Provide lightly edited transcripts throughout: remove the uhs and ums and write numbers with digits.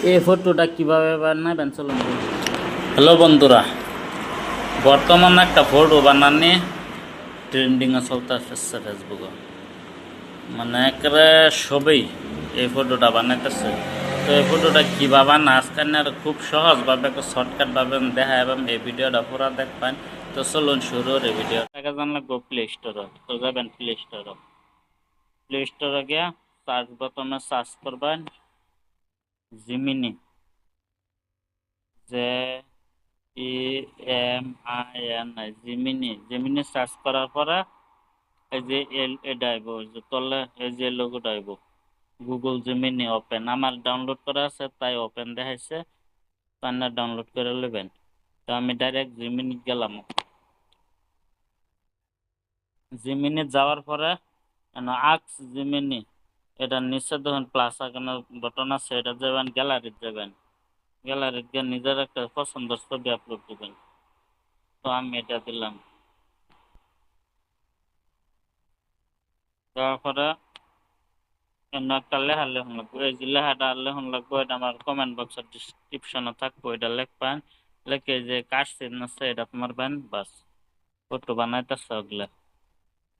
এই ফটোটা কিভাবে বানাবেন চলুন। হ্যালো বন্ধুরা, বর্তমানে একটা ফটো বানানি ট্রেন্ডিংয়ে চলতেছে ফেসবুকে। মানে একেবারে সবই এই ফটোটা বানাইতেছে। তো এই ফটোটা কীভাবে বানা আজকাল আর খুব সহজভাবে একটা শর্টকাটভাবে দেখা এবং এই ভিডিওটা পুরো দেখবেন। তো চলুন শুরু এই ভিডিও দেখা জানলে প্লে স্টোরে তো যাবেন প্লে স্টোরে গিয়ে সার্চ বোতামে সার্চ করবেন জিমিনি, যে EMINI জিমিনি। জিমিনি সার্চ করার পরে এই যে এটা আইব, যে তলে এই যে লোগোটা আইব গুগল জিমিনি ওপেন। আমার ডাউনলোড করা আছে তাই ওপেন দেখাইছে, তার ডাউনলোড করে নেবেন। তো আমি ডাইরেক্ট জিমিনি গেলাম। জিমিনি যাওয়ার পরে আক্স জিমিনি, এটার নিচে দেখুন প্লাস আইকন বটন আছে, এটা যাবেন গ্যালারিতে যাবেন। গ্যালারিতে গিয়ে নিজের একটা পছন্দের ছবি আপলোড দিবেন। তো আমি এটা দিলাম, দেওয়ার পরে একটা লেখা লেখন লাগবো। এই যে লেখাটা লেখন লাগবো, এটা আমার কমেন্ট বক্সের ডিসক্রিপশনে থাকবো। এটা লিখবেন, লিখে যে কার চিহ্ন আছে এটা মারবেন, বাস ফটো বানাইতেছে ওগুলা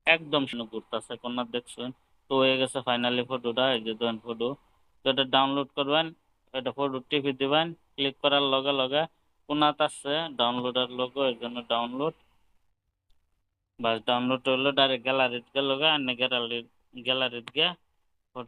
একদম শুনে ঘুরতেছে কোন দেখছেন। তো হয়ে গেছে ফাইনালি ফটোটা, এই যে ধরেন ফটো। তো এটা ডাউনলোড করবেন, এটা ফটো টিপে দিবেন, ক্লিক করার লগে লগে কোনাত আছে ডাউনলোডের লোগো, এর জন্য ডাউনলোড। বাস ডাউনলোড হইলো, ডাইরেক্ট গ্যালারিতে গেল, গ্যালারিতে গিয়ে